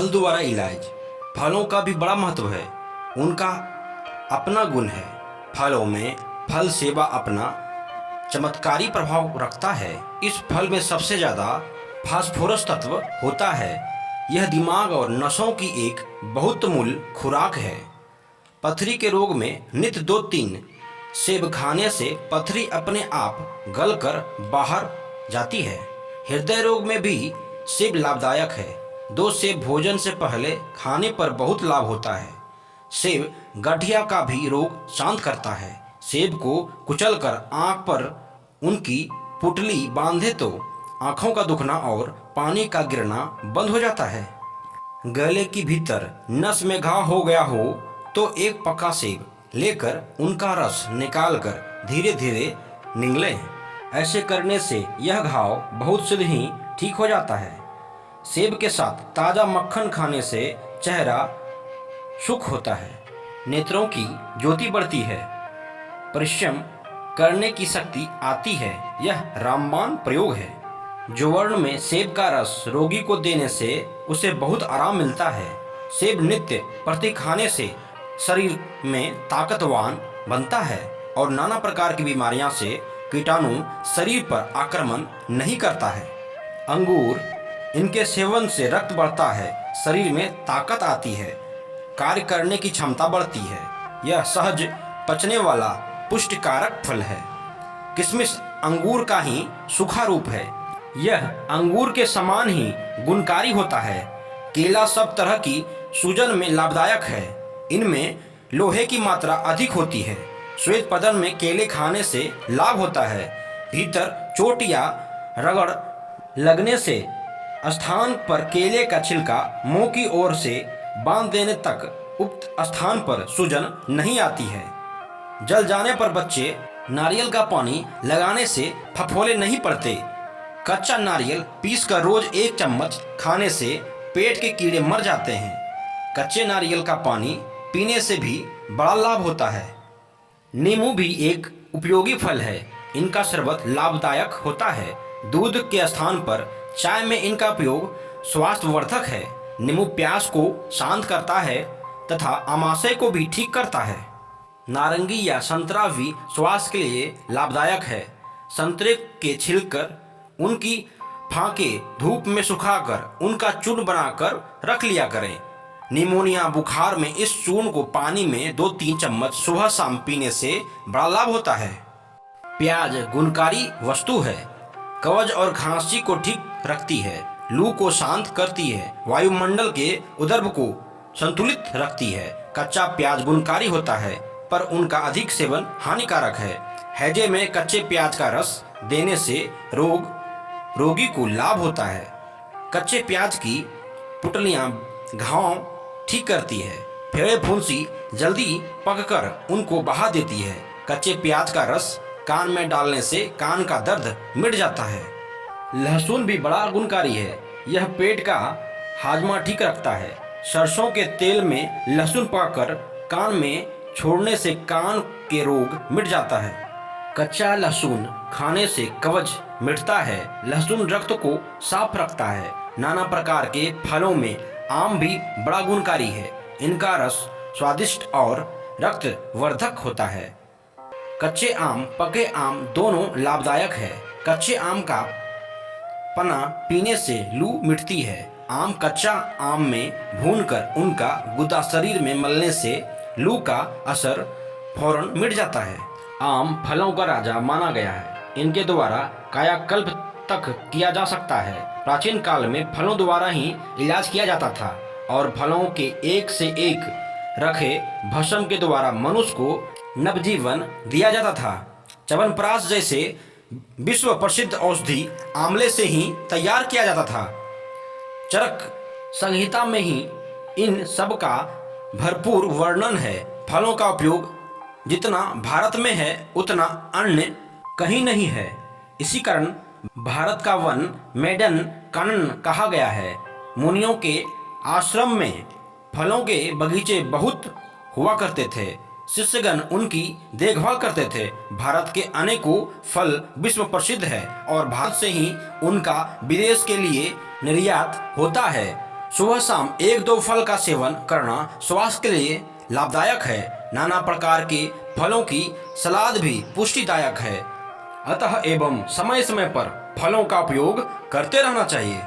फल द्वारा इलाज। फलों का भी बड़ा महत्व है, उनका अपना गुण है। फलों में फल सेवा अपना चमत्कारी प्रभाव रखता है। इस फल में सबसे ज़्यादा फास्फोरस तत्व होता है। यह दिमाग और नसों की एक बहुत मूल खुराक है। पथरी के रोग में नित्य 2-3 सेब खाने से पथरी अपने आप गलकर बाहर जाती है। हृदय रोग में भी सेब लाभदायक है। 2 सेब भोजन से पहले खाने पर बहुत लाभ होता है। सेब गठिया का भी रोग शांत करता है। सेब को कुचलकर आंख पर उनकी पुतली बांधे तो आंखों का दुखना और पानी का गिरना बंद हो जाता है। गले की भीतर नस में घाव हो गया हो तो एक पका सेब लेकर उनका रस निकालकर धीरे धीरे निगलें। ऐसे करने से यह घाव बहुत शीघ्र ही ठीक हो जाता है। सेब के साथ ताज़ा मक्खन खाने से चेहरा सुख होता है, नेत्रों की ज्योति बढ़ती है, परिश्रम करने की शक्ति आती है। यह रामबाण प्रयोग है। जौवर्ण में सेब का रस रोगी को देने से उसे बहुत आराम मिलता है। सेब नित्य प्रति खाने से शरीर में ताकतवान बनता है और नाना प्रकार की बीमारियां से कीटाणु शरीर पर आक्रमण नहीं करता है। अंगूर, इनके सेवन से रक्त बढ़ता है, शरीर में ताकत आती है, कार्य करने की क्षमता बढ़ती है। यह सहज पचने वाला पुष्टिकारक फल है। किशमिश अंगूर का ही सूखा रूप है। यह अंगूर के समान ही गुणकारी होता है। केला सब तरह की सूजन में लाभदायक है। इनमें लोहे की मात्रा अधिक होती है। श्वेत पदन में केले खाने से लाभ होता है। भीतर चोट या रगड़ लगने से स्थान पर केले का छिलका मुंह की ओर से बांध देने तक उक्त स्थान पर सूजन नहीं आती है। जल जाने पर बच्चे नारियल का पानी लगाने से फफोले नहीं पड़ते। कच्चा नारियल पीसकर रोज 1 चम्मच खाने से पेट के कीड़े मर जाते हैं। कच्चे नारियल का पानी पीने से भी बड़ा लाभ होता है। नींबू भी एक उपयोगी फल है। इनका शरबत लाभदायक होता है। दूध के स्थान पर चाय में इनका उपयोग स्वास्थ्यवर्धक है। नींबू प्यास को शांत करता है तथा आमाशय को भी ठीक करता है। नारंगी या संतरा भी स्वास्थ्य के लिए लाभदायक है। संतरे के छिलकर उनकी फांके धूप में सुखाकर उनका चूर्ण बनाकर रख लिया करें। निमोनिया बुखार में इस चूर्ण को पानी में 2-3 चम्मच सुबह शाम पीने से बड़ा लाभ होता है। प्याज गुणकारी वस्तु है। कब्ज और खांसी को ठीक रखती है, लू को शांत करती है, वायुमंडल के उदर्भ को संतुलित रखती है। कच्चा प्याज गुणकारी होता है पर उनका अधिक सेवन हानिकारक है। हैजे में कच्चे प्याज का रस देने से रोगी को लाभ होता है। कच्चे प्याज की पुतलियां घाव ठीक करती है। फेड़े फुंसी जल्दी पककर उनको बहा देती है। कच्चे प्याज का रस कान में डालने से कान का दर्द मिट जाता है। लहसुन भी बड़ा गुणकारी है। यह पेट का हाजमा ठीक रखता है। सरसों के तेल में लहसुन पकाकर कान में छोड़ने से कान के रोग मिट जाता है। कच्चा लहसुन खाने से कब्ज मिटता है। लहसुन रक्त को साफ रखता है। नाना प्रकार के फलों में आम भी बड़ा गुणकारी है। इनका रस स्वादिष्ट और रक्तवर्धक होता है। कच्चे आम पके आम दोनों लाभदायक है। कच्चे आम का पना पीने से लू मिटती है। आम कच्चा आम में भूनकर उनका गुदा शरीर में मलने से लू का असर फौरन मिट जाता है। आम फलों का राजा माना गया है। इनके द्वारा कायाकल्प तक किया जा सकता है। प्राचीन काल में फलों द्वारा ही इलाज किया जाता था और फलों के एक से एक रखे भस्म के द्वारा मनुष्य को नवजीवन दिया जाता था। च्यवनप्राश जैसे विश्व प्रसिद्ध औषधि आंवले से ही तैयार किया जाता था। चरक संहिता में ही इन सब का भरपूर वर्णन है। फलों का उपयोग जितना भारत में है उतना अन्य कहीं नहीं है। इसी कारण भारत का वन मेडन कानन कहा गया है। मुनियों के आश्रम में फलों के बगीचे बहुत हुआ करते थे। शिष्यगण उनकी देखभाल करते थे। भारत के अनेकों फल विश्व प्रसिद्ध है और भारत से ही उनका विदेश के लिए निर्यात होता है। सुबह शाम 1-2 फल का सेवन करना स्वास्थ्य के लिए लाभदायक है। नाना प्रकार के फलों की सलाद भी पुष्टिदायक है। अतः एवं समय समय पर फलों का उपयोग करते रहना चाहिए।